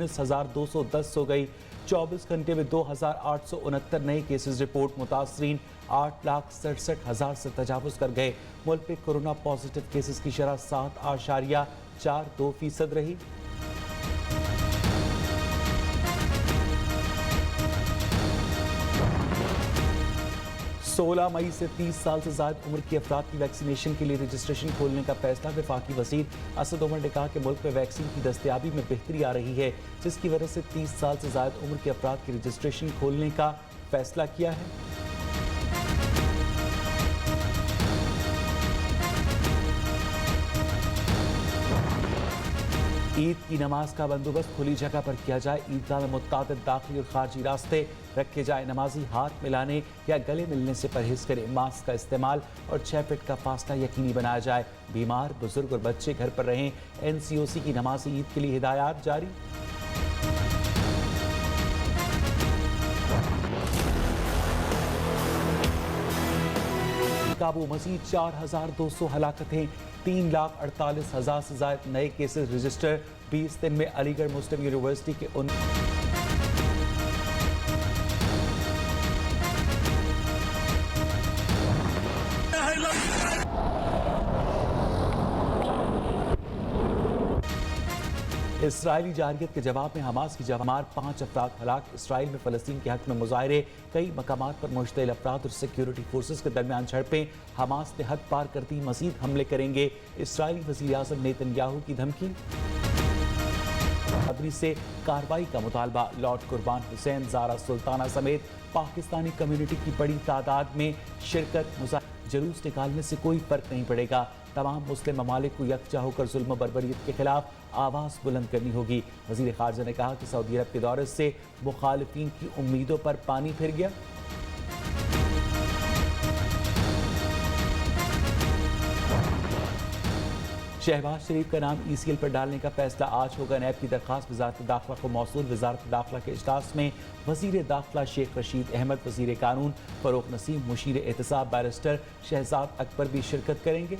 19,210 हो गई। 24 घंटे में 2,869 नए केसेस रिपोर्ट। मुतासरीन 8,67,000 से तजावुज कर गए। मुल्क में कोरोना पॉजिटिव केसेस की शरह 7.42% रही। 16 मई से 30 साल से ज़्यादा उम्र की अफराद की वैक्सीनेशन के लिए रजिस्ट्रेशन खोलने का फैसला। वफाकी वज़ीर असद उमर ने कहा कि मुल्क में वैक्सीन की दस्तयाबी में बेहतरी आ रही है, जिसकी वजह से 30 साल से ज़्यादा उम्र के अफराद की रजिस्ट्रेशन खोलने का फैसला किया है। ईद की नमाज का बंदोबस्त खुली जगह पर किया जाए। ईदगाह में मुतअद्दिद दाखिली और खारजी रास्ते रखे जाए। नमाजी हाथ मिलाने या गले मिलने से परहेज करें। मास्क का इस्तेमाल और 6 फीट का फासला यकीनी बनाया जाए। बीमार, बुजुर्ग और बच्चे घर पर रहें। NCOC की नमाजी ईद के लिए हिदायत जारी। काबू मजीद 4,200 हलाकतें, 3,48,000 से ज्यादा नए केसेस रजिस्टर। 20 दिन में अलीगढ़ मुस्लिम यूनिवर्सिटी के इसराइली जारयत के जवाब में हमास की जवाब 5 अफराद हलाक। इसराइल में फ़लस्तीन के हक में मुजाहरे। कई मकामात पर मुश्तइल अफराद और सिक्योरिटी फोर्सेस के दरमियान झड़पें। हमास ने हद पार कर दी, मजीद हमले करेंगे। इसराइली वज़ीर आज़म नेतन्याहू की धमकी। बरादरी से कार्रवाई का मुतालबा। लॉर्ड कुर्बान हुसैन, ज़ारा सुल्ताना समेत पाकिस्तानी कम्युनिटी की बड़ी तादाद में शिरकत। जुलूस निकालने से कोई फर्क नहीं पड़ेगा। तमाम मुस्लिम ममालिक को यकजा होकर जुल्म बर्बरियत के खिलाफ आवाज़ बुलंद करनी होगी। वज़ीर ख़ारजा ने कहा कि सऊदी अरब के दौरे से मुखालिफिन की उम्मीदों पर पानी फिर गया। शहबाज शरीफ का नाम ECL पर डालने का फैसला आज होगा। नैब की दरख्वास्त वज़ारत दाखिला को मौसूल। वज़ारत दाखिला के इजलास में वज़ीर दाखिला शेख रशीद अहमद, वज़ीर कानून फ़रूक नसीम, मुशीर एहतसाब बैरिस्टर शहजाद अकबर भी शिरकत करेंगे।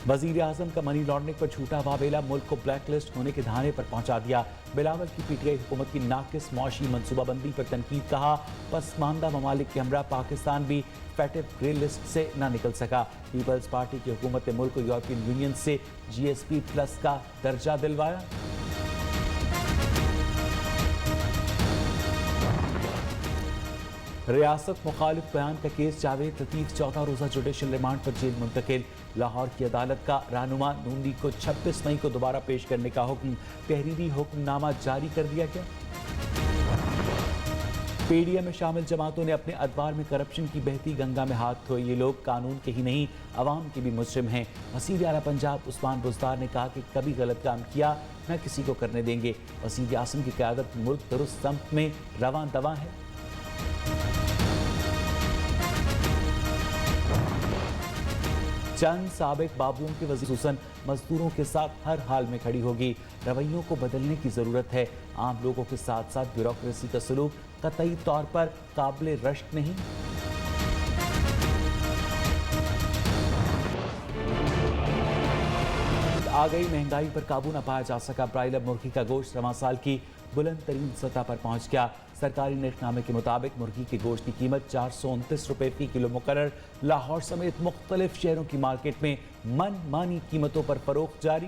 वज़ीर आज़म का मनी लॉन्ड्रिंग पर झूठा वावेला मुल्क को ब्लैक लिस्ट होने के धाने पर पहुंचा दिया। बिलावल की PTI हुकूमत की नाकिस मौशी मनसूबाबंदी पर तनकीद। कहा पसमानदा ममालिक के हमरा पाकिस्तान भी फैटिव ग्रे लिस्ट से न निकल सका। पीपल्स पार्टी की हुकूमत ने मुल्क को यूरोपियन यूनियन से GSP+ का दर्जा दिलवाया। रियासत मुखालिफ बयान का केस। जावेद लतीफ़ 14 रोज़ा जुडिशल रिमांड पर जेल मुंतकिल। लाहौर की अदालत का रहनुमा नून लीग को 26 मई को दोबारा पेश करने का हुक्म। तहरीरी हुक्मनामा जारी कर दिया गया। PDM में शामिल जमातों ने अपने अदवार में करप्शन की बहती गंगा में हाथ धोए। ये लोग कानून के ही नहीं अवाम के भी मुजरिम हैं। वज़ीर आला पंजाब उस्मान बुज़दार ने कहा कि कभी गलत काम किया न किसी को करने देंगे। वज़ीर आज़म की क़यादत मुल्क दुरुस्त सम्त में रवां दवां है। चंद साबिक बाबुओं की वज़ीर मजदूरों के साथ हर हाल में खड़ी होगी। रवैयों को बदलने की ज़रूरत है। आम लोगों के साथ साथ ब्यूरोक्रेसी का सलूक कतई तौर पर काबिल रश्क नहीं। आ गई महंगाई पर काबू न पाया जा सका। ब्रायलर मुर्गी का गोश्त रवां साल की बुलंद तरीन सतह पर पहुंच गया। सरकारी निर्खनामे के मुताबिक मुर्गी के गोश्त की कीमत 429 रुपए फी किलो मुकर्रर। लाहौर समेत मुख्तलिफ शहरों की मार्केट में मनमानी कीमतों पर फरोख्त जारी।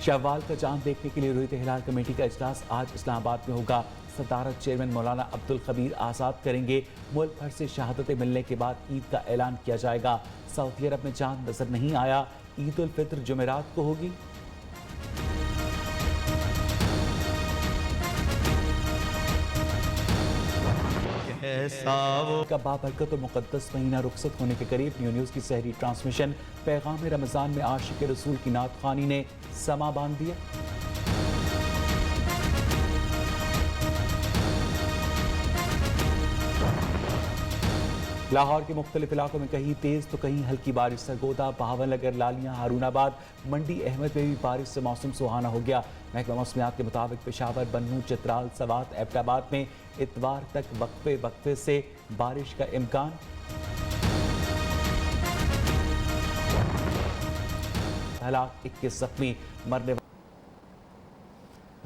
शव्वाल का चांद देखने के लिए रुयत हिलाल कमेटी का इजलास आज इस्लामाबाद में होगा। सदारत चेयरमैन मौलाना अब्दुल खबीर आज़ाद करेंगे। मुल्क भर से शहादतें मिलने के बाद ईद का ऐलान किया जाएगा। सऊदी अरब में चांद नजर नहीं आया। ईद उल फित्र जुमेरात को होगी। का बाबरकत और मुक़द्दस महीना रुखसत होने के करीब न्यू न्यूज़ की सहरी ट्रांसमिशन पैगाम रमज़ान में आशिक़ रसूल की नात ख़वानी ने समा बांध दिया। लाहौर के मुख्तलिफ इलाकों में कहीं तेज़ तो कहीं हल्की बारिश। सरगोदा, बहावलनगर, लालियाँ, हारूनाबाद, मंडी अहमद में भी बारिश से मौसम सुहाना हो गया। महकमा मौसमियात के मुताबिक पेशावर, बन्नू, चित्राल, सवात, एबटाबाद में اتوار تک وقفے وقفے سے بارش کا امکان۔ ہلاک 21 زخمی، مرنے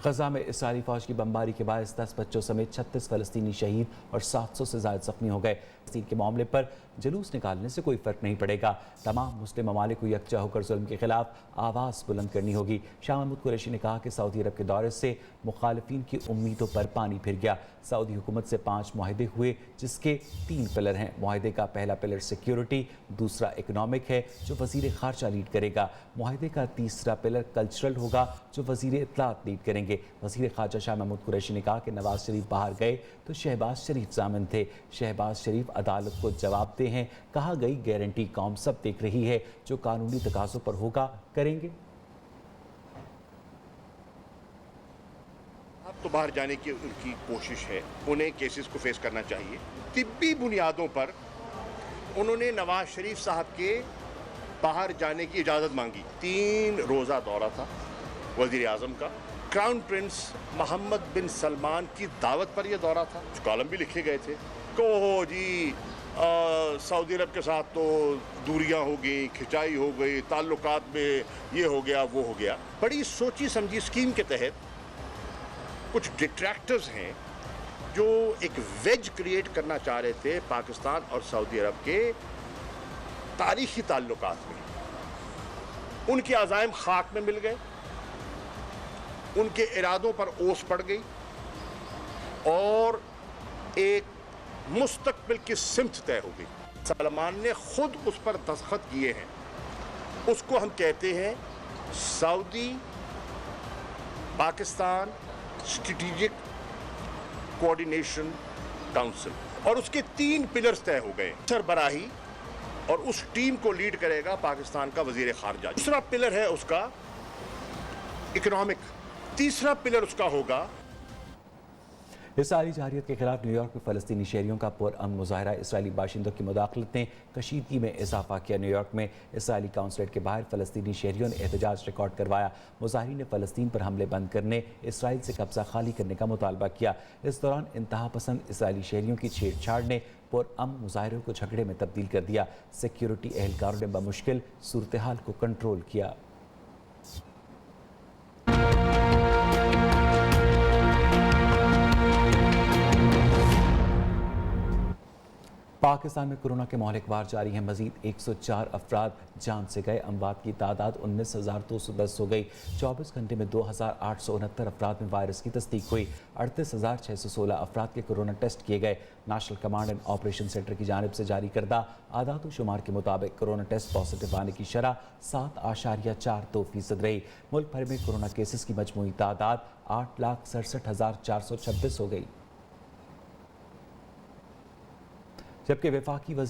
غزہ میں اسرائیلی فوج کی بمباری کے باعث 10 بچوں سمیت 36 فلسطینی شہید اور 700 سے زائد زخمی ہو گئے۔ فلسطین کے معاملے پر جلوس نکالنے سے کوئی فرق نہیں پڑے گا، تمام مسلم ممالک کو یکجا ہو کر ظلم کے خلاف آواز بلند کرنی ہوگی۔ شاہ محمود قریشی نے کہا کہ سعودی عرب کے دورے سے مخالفین کی امیدوں پر پانی پھر گیا۔ سعودی حکومت سے 5 معاہدے ہوئے جس کے 3 پلر ہیں۔ معاہدے کا پہلا پلر سیکیورٹی، دوسرا اکنامک ہے جو وزیر خارجہ لیڈ کرے گا۔ معاہدے کا تیسرا پلر کلچرل ہوگا جو وزیر اطلاعات لیڈ کریں گے۔ وزیر خارجہ شاہ محمود قریشی نے کہا کہ نواز شریف باہر گئے تو شہباز شریف ضامن تھے، شہباز شریف عدالت کو جواب دہ ہیں، کہا گئی گارنٹی قوم سب دیکھ رہی ہے، جو قانونی تقاضوں پر ہوگا کریں گے۔ اب تو باہر جانے کی ان کی کوشش ہے، انہیں کیسز کو فیس کرنا چاہیے۔ طبی بنیادوں پر انہوں نے نواز شریف صاحب کے باہر جانے کی اجازت مانگی۔ 3 روزہ دورہ تھا وزیر اعظم کا، کراؤن پرنس محمد بن سلمان کی دعوت پر یہ دورہ تھا۔ کالم بھی لکھے گئے تھے کہ جی سعودی عرب کے ساتھ تو دوریاں ہو گئی، کھچائی ہو گئی، تعلقات میں یہ ہو گیا وہ ہو گیا۔ بڑی سوچی سمجھی اسکیم کے تحت کچھ ڈٹریکٹرز ہیں جو ایک ویج کریٹ کرنا چاہ رہے تھے پاکستان اور سعودی عرب کے تاریخی تعلقات میں۔ ان کے عزائم خاک میں مل گئے، ان کے ارادوں پر اوس پڑ گئی اور ایک مستقبل کی سمت طے ہو گئی۔ سلمان نے خود اس پر دستخط کیے ہیں۔ اس کو ہم کہتے ہیں سعودی پاکستان اسٹریٹجک کوآرڈینیشن کونسل، اور اس کے 3 پلرز طے ہو گئے۔ سربراہی، اور اس ٹیم کو لیڈ کرے گا پاکستان کا وزیر خارجہ۔ دوسرا پلر ہے اس کا اکنامک، تیسرا پلر اس کا ہوگا۔ اسرائیلی جارحیت کے خلاف نیو یارک میں فلسطینی شہریوں کا پرامن مظاہرہ، اسرائیلی باشندوں کی مداخلت نے کشیدگی میں اضافہ کیا۔ نیو یارک میں اسرائیلی قونصلیٹ کے باہر فلسطینی شہریوں نے احتجاج ریکارڈ کروایا۔ مظاہرین نے فلسطین پر حملے بند کرنے، اسرائیل سے قبضہ خالی کرنے کا مطالبہ کیا۔ اس دوران انتہا پسند اسرائیلی شہریوں کی چھیڑ چھاڑ نے پرامن مظاہروں کو جھگڑے میں تبدیل کر دیا۔ سیکیورٹی اہلکاروں نے بمشکل صورتحال کو کنٹرول کیا۔ پاکستان میں کورونا کے مہلک وار جاری ہیں، مزید 104 افراد جان سے گئے، اموات کی تعداد 19,210 ہو گئی۔ 24 گھنٹے میں 2,869 افراد میں وائرس کی تصدیق ہوئی، 38,616 افراد کے کورونا ٹیسٹ کیے گئے۔ National command and operation centre کی جانب سے جاری کردہ اعداد و شمار کے مطابق کورونا ٹیسٹ پازیٹیو آنے کی شرح 7.42% رہی۔ ملک بھر میں کورونا کیسز کی مجموعی تعداد 8,67,426 ہو گئی، جبکہ وفاقی وزیر